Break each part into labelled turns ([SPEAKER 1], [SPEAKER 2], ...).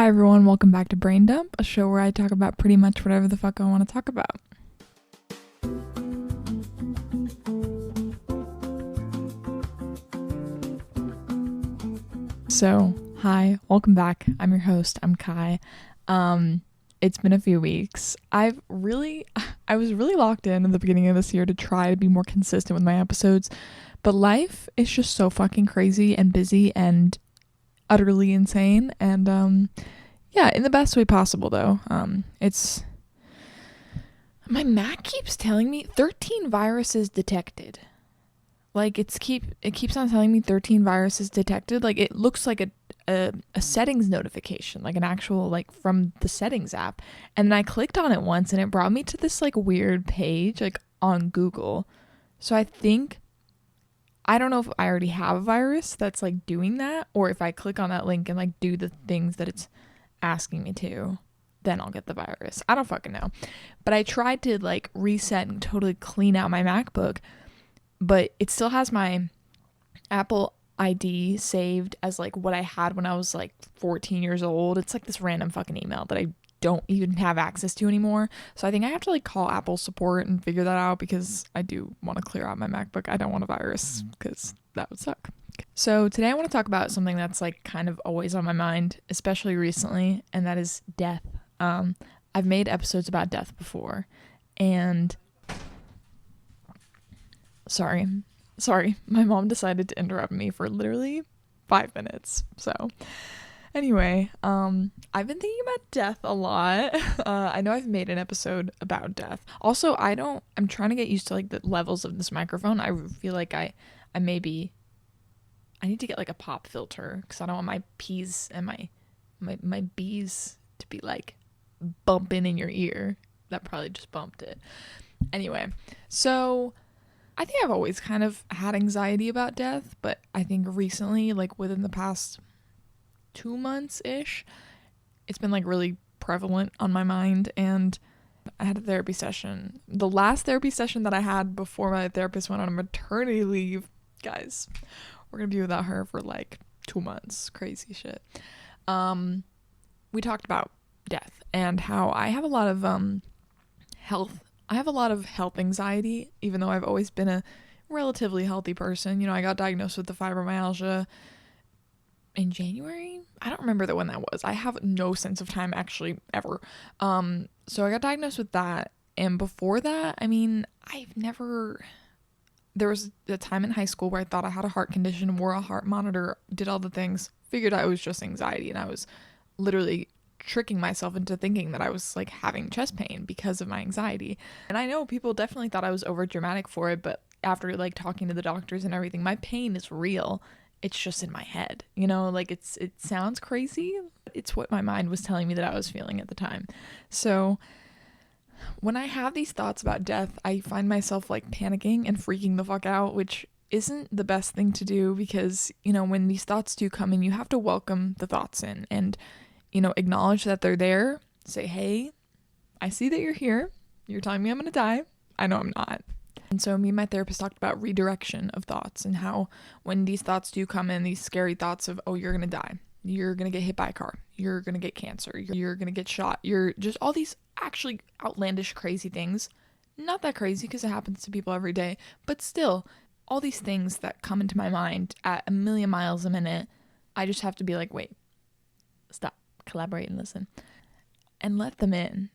[SPEAKER 1] Hi everyone, welcome back to Brain Dump, a show where I talk about pretty much whatever the fuck I want to talk about. So, hi, welcome back. I'm your host, I'm Kai. It's been a few weeks. I was really locked in at the beginning of this year to try to be more consistent with my episodes, but life is just so fucking crazy and busy and utterly insane, and yeah, in the best way possible though. It's my Mac keeps telling me 13 viruses detected. Like it keeps on telling me 13 viruses detected. Like it looks like a settings notification, like an actual, like from the settings app. And then I clicked on it once and it brought me to this like weird page like on Google. So I don't know if I already have a virus that's like doing that, or if I click on that link and like do the things that it's asking me to, then I'll get the virus. I don't fucking know. But I tried to like reset and totally clean out my MacBook, but it still has my Apple ID saved as like what I had when I was like 14 years old. It's like this random fucking email that I don't even have access to anymore. So I think I have to like call Apple support and figure that out, because I do want to clear out my MacBook. I don't want a virus because that would suck. So today I want to talk about something that's like kind of always on my mind, especially recently, and that is death. I've made episodes about death before, and sorry, my mom decided to interrupt me for literally 5 minutes. So anyway, I've been thinking about death a lot. I know I've made an episode about death. Also, I'm trying to get used to like the levels of this microphone. I feel like I need to get like a pop filter, because I don't want my P's and my B's to be like bumping in your ear. That probably just bumped it. Anyway, so I think I've always kind of had anxiety about death, but I think recently, like within the past 2 months-ish, it's been like really prevalent on my mind. And I had a therapy session. The last therapy session that I had before my therapist went on a maternity leave, guys, we're gonna be without her for like 2 months. Crazy shit. We talked about death and how I have a lot of health anxiety, even though I've always been a relatively healthy person. You know, I got diagnosed with the fibromyalgia in January. I don't remember when that was. I have no sense of time actually ever. So I got diagnosed with that, and before that, I mean, there was a time in high school where I thought I had a heart condition, wore a heart monitor, did all the things, figured out it was just anxiety, and I was literally tricking myself into thinking that I was like having chest pain because of my anxiety. And I know people definitely thought I was over dramatic for it, but after like talking to the doctors and everything, my pain is real. It's just in my head, you know, like it sounds crazy. It's what my mind was telling me that I was feeling at the time. So when I have these thoughts about death, I find myself like panicking and freaking the fuck out, which isn't the best thing to do, because, you know, when these thoughts do come in, you have to welcome the thoughts in and, you know, acknowledge that they're there. Say, hey, I see that you're here. You're telling me I'm going to die. I know I'm not. And so me and my therapist talked about redirection of thoughts, and how when these thoughts do come in, these scary thoughts of, oh, you're going to die, you're going to get hit by a car, you're going to get cancer, you're going to get shot, you're just all these actually outlandish, crazy things. Not that crazy because it happens to people every day, but still, all these things that come into my mind at a million miles a minute, I just have to be like, wait, stop, collaborate and listen, and let them in,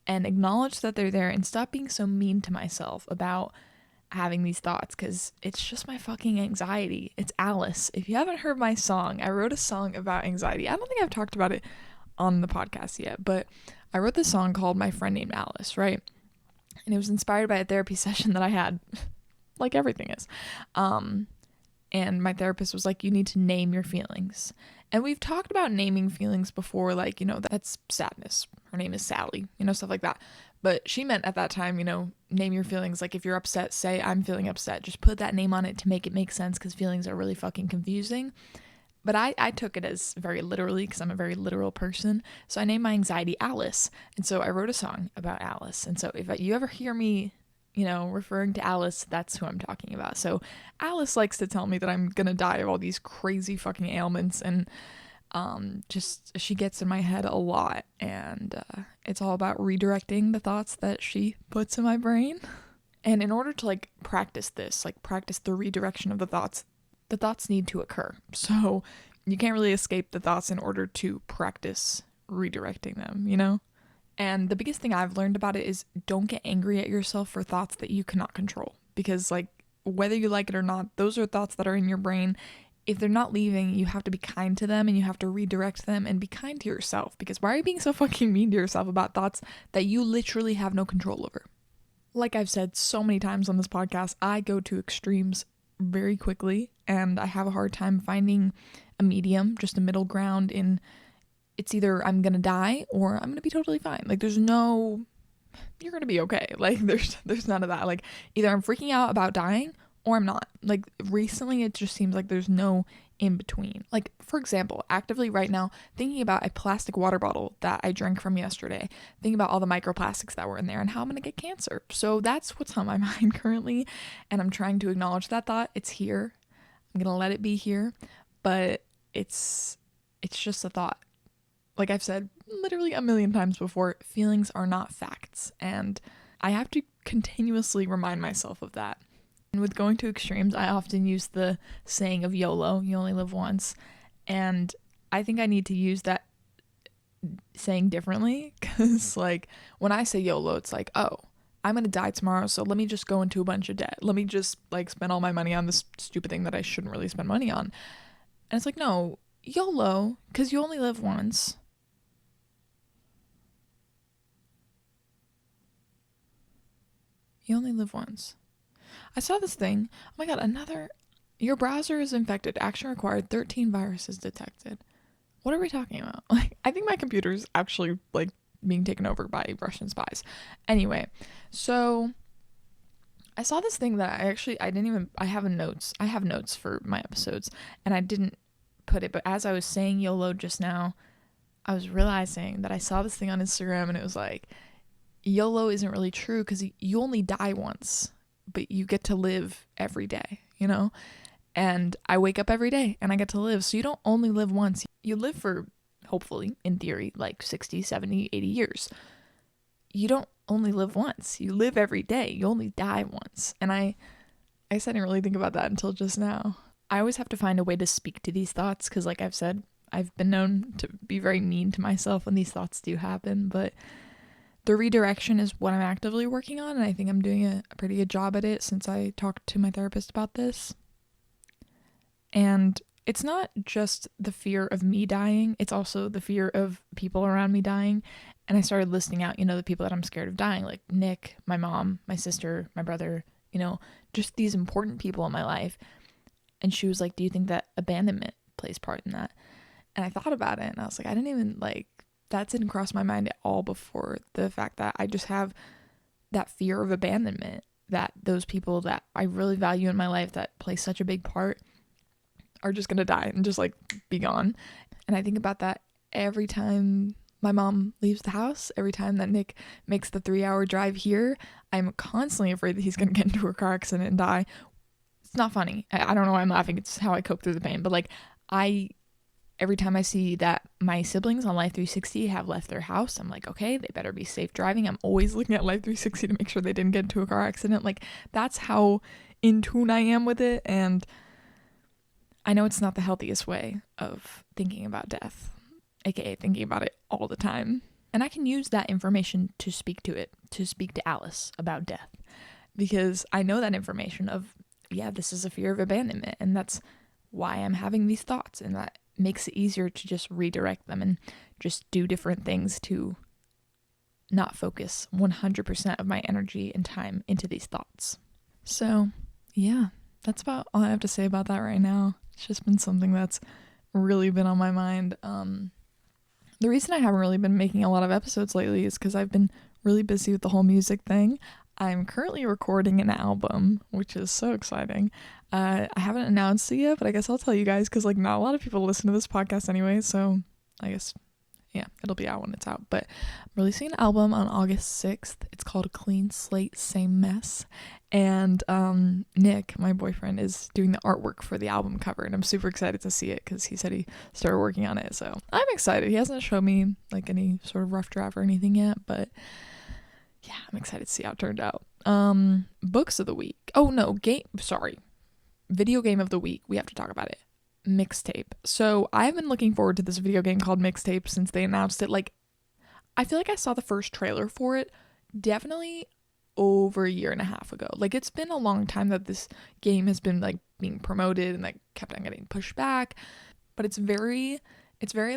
[SPEAKER 1] and acknowledge that they're there, and stop being so mean to myself about having these thoughts, because it's just my fucking anxiety. It's Alice. If you haven't heard my song, I wrote a song about anxiety. I don't think I've talked about it on the podcast yet, but I wrote this song called My Friend Named Alice, right? And it was inspired by a therapy session that I had, like everything is. And my therapist was like, you need to name your feelings. And we've talked about naming feelings before, like, you know, that's sadness. Her name is Sally, you know, stuff like that. But she meant at that time, you know, name your feelings. Like if you're upset, say I'm feeling upset. Just put that name on it to make it make sense, because feelings are really fucking confusing. But I took it as very literally, because I'm a very literal person. So I named my anxiety Alice. And so I wrote a song about Alice. And so if you ever hear me, you know, referring to Alice, that's who I'm talking about. So Alice likes to tell me that I'm gonna die of all these crazy fucking ailments, and Just she gets in my head a lot, and it's all about redirecting the thoughts that she puts in my brain. And in order to like practice this, like practice the redirection of the thoughts need to occur. So you can't really escape the thoughts in order to practice redirecting them, you know? And the biggest thing I've learned about it is don't get angry at yourself for thoughts that you cannot control. Because like whether you like it or not, those are thoughts that are in your brain. If they're not leaving, you have to be kind to them and you have to redirect them and be kind to yourself. Because why are you being so fucking mean to yourself about thoughts that you literally have no control over? Like I've said so many times on this podcast, I go to extremes very quickly and I have a hard time finding a medium, just a middle ground in it's either I'm gonna die or I'm gonna be totally fine. Like there's no, you're gonna be okay. Like there's none of that. Like either I'm freaking out about dying or I'm not. Like recently it just seems like there's no in between. Like for example, actively right now thinking about a plastic water bottle that I drank from yesterday, thinking about all the microplastics that were in there and how I'm gonna get cancer. So that's what's on my mind currently, and I'm trying to acknowledge that thought. It's here. I'm gonna let it be here, but it's just a thought. Like I've said literally a million times before, feelings are not facts, and I have to continuously remind myself of that. And with going to extremes, I often use the saying of YOLO, you only live once, and I think I need to use that saying differently, because like when I say YOLO, it's like, oh, I'm gonna die tomorrow, so let me just go into a bunch of debt. Let me just like spend all my money on this stupid thing that I shouldn't really spend money on. And it's like, no, YOLO, because you only live once. You only live once. I saw this thing. Oh my god, your browser is infected. Action required. 13 viruses detected. What are we talking about? Like, I think my computer's actually like being taken over by Russian spies. Anyway, so I saw this thing that I have notes for my episodes and I didn't put it, but as I was saying YOLO just now, I was realizing that I saw this thing on Instagram and it was like, YOLO isn't really true because you only die once, but you get to live every day, you know? And I wake up every day and I get to live. So you don't only live once. You live for, hopefully, in theory, like 60, 70, 80 years. You don't only live once. You live every day. You only die once. And I guess I didn't really think about that until just now. I always have to find a way to speak to these thoughts because, like I've said, I've been known to be very mean to myself when these thoughts do happen, but the redirection is what I'm actively working on, and I think I'm doing a pretty good job at it since I talked to my therapist about this. And it's not just the fear of me dying, it's also the fear of people around me dying. And I started listing out, the people that I'm scared of dying, like Nick, my mom, my sister, my brother, just these important people in my life. And she was like, do you think that abandonment plays part in that? And I thought about it, and I was like, I didn't even that didn't cross my mind at all before the fact that I just have that fear of abandonment, that those people that I really value in my life that play such a big part are just going to die and just be gone. And I think about that every time my mom leaves the house, every time that Nick makes the 3-hour drive here. I'm constantly afraid that he's going to get into a car accident and die. It's not funny. I don't know why I'm laughing. It's how I cope through the pain. But every time I see that my siblings on Life 360 have left their house, I'm like, okay, they better be safe driving. I'm always looking at Life 360 to make sure they didn't get into a car accident. That's how in tune I am with it. And I know it's not the healthiest way of thinking about death, aka thinking about it all the time. And I can use that information to speak to Alice about death, because I know that information of, yeah, this is a fear of abandonment, and that's why I'm having these thoughts, and that makes it easier to just redirect them and just do different things to not focus 100% of my energy and time into these thoughts. So yeah, that's about all I have to say about that right now. It's just been something that's really been on my mind. The reason I haven't really been making a lot of episodes lately is because I've been really busy with the whole music thing. I'm currently recording an album, which is so exciting. I haven't announced it yet, but I guess I'll tell you guys because not a lot of people listen to this podcast anyway, so I guess Yeah, it'll be out when it's out. But I'm releasing an album on August 6th. It's called Clean Slate, Same Mess. And Nick, my boyfriend, is doing the artwork for the album cover, and I'm super excited to see it because he said he started working on it. So I'm excited. He hasn't shown me like any sort of rough draft or anything yet, but yeah, I'm excited to see how it turned out. Books of the week. Oh no, video game of the week. We have to talk about it. Mixtape. So I've been looking forward to this video game called Mixtape since they announced it. Like, I feel like I saw the first trailer for it definitely over a year and a half ago. Like, it's been a long time that this game has been like being promoted and like kept on getting pushed back, but it's very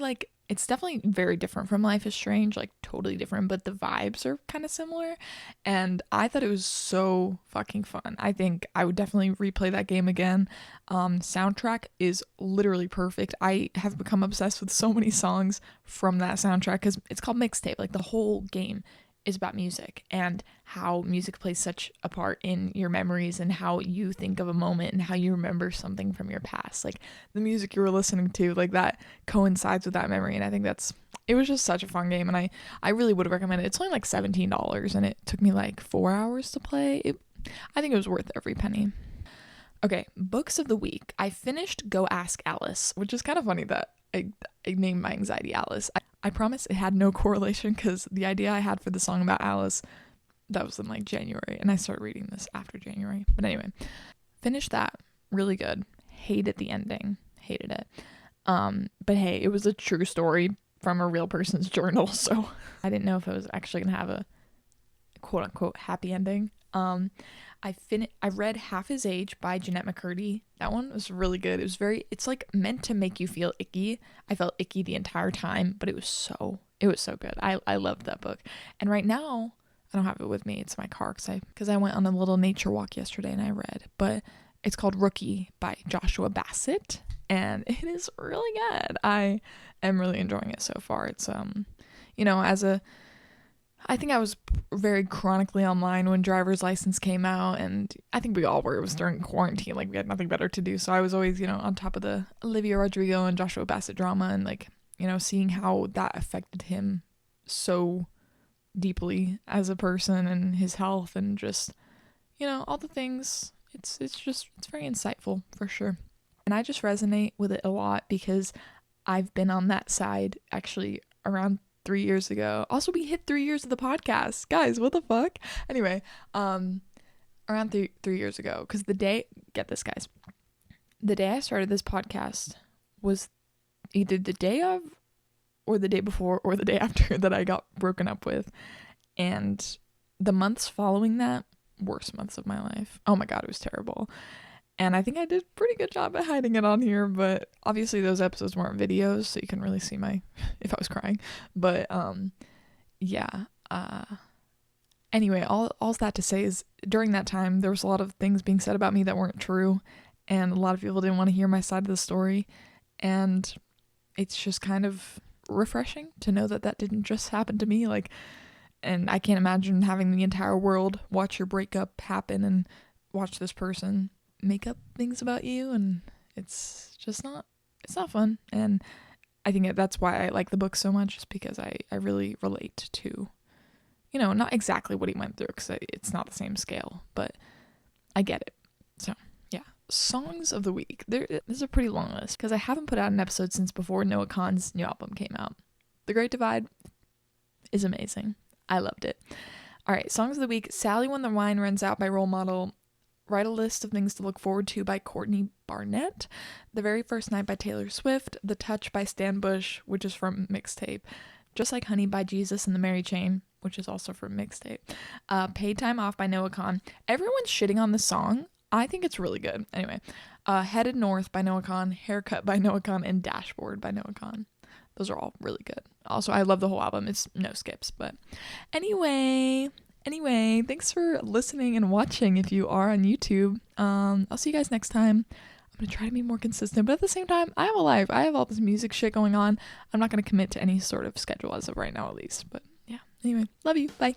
[SPEAKER 1] like, it's definitely very different from Life is Strange, like totally different, but the vibes are kind of similar, and I thought it was so fucking fun. I think I would definitely replay that game again. Soundtrack is literally perfect. I have become obsessed with so many songs from that soundtrack because it's called Mixtape. Like, the whole game is about music and how music plays such a part in your memories and how you think of a moment and how you remember something from your past. Like, the music you were listening to, like, that coincides with that memory, and I think it was just such a fun game, and I really would recommend it. It's only like $17 and it took me like 4 hours to play. I think it was worth every penny. Okay, books of the week. I finished Go Ask Alice, which is kind of funny that I named my anxiety Alice. I promise it had no correlation because the idea I had for the song about Alice, that was in like January, and I started reading this after January. But anyway, finished that. Really good. Hated the ending. Hated it. But hey, it was a true story from a real person's journal, so I didn't know if it was actually gonna have a quote unquote happy ending. I read Half His Age by Jeanette McCurdy. That one was really good. It's like meant to make you feel icky. I felt icky the entire time, but it was so good. I loved that book. And right now, I don't have it with me. It's in my car because I went on a little nature walk yesterday and I read. But it's called Rookie by Joshua Bassett, and it is really good. I am really enjoying it so far. It's I think I was very chronically online when Driver's License came out, and I think we all were. It was during quarantine, like we had nothing better to do, so I was always, on top of the Olivia Rodrigo and Joshua Bassett drama, and like, seeing how that affected him so deeply as a person and his health and just, all the things. It's very insightful for sure. And I just resonate with it a lot because I've been on that side actually around 3 years ago. Also, we hit 3 years of the podcast. Guys, what the fuck? Anyway, around 3 years ago, because get this, guys, the day I started this podcast was either the day of or the day before or the day after that I got broken up with. And the months following that, worst months of my life. Oh my God, it was terrible. And I think I did a pretty good job at hiding it on here, but obviously those episodes weren't videos, so you can really see if I was crying. But anyway, all that to say is during that time, there was a lot of things being said about me that weren't true, and a lot of people didn't want to hear my side of the story. And it's just kind of refreshing to know that didn't just happen to me. And I can't imagine having the entire world watch your breakup happen and watch this person make up things about you, and it's not fun. And I think that's why I like the book so much, is because I really relate to, not exactly what he went through, because it's not the same scale, but I get it. So yeah, songs of the week. This is a pretty long list because I haven't put out an episode since before Noah Kahan's new album came out. The Great Divide is amazing. I loved it. All right, songs of the week. Sally When the Wine Runs Out by Role Model. Write a List of Things to Look Forward to by Courtney Barnett. The Very First Night by Taylor Swift. The Touch by Stan Bush, which is from Mixtape. Just Like Honey by Jesus and the Mary Chain, which is also from Mixtape. Paid Time Off by Noah Kahan. Everyone's shitting on this song. I think it's really good. Anyway, Headed North by Noah Kahan. Haircut by Noah Kahan. And Dashboard by Noah Kahan. Those are all really good. Also, I love the whole album. It's no skips, but anyway, thanks for listening and watching if you are on YouTube. I'll see you guys next time. I'm going to try to be more consistent, but at the same time, I have a life. I have all this music shit going on. I'm not going to commit to any sort of schedule as of right now, at least. But yeah, anyway, love you. Bye.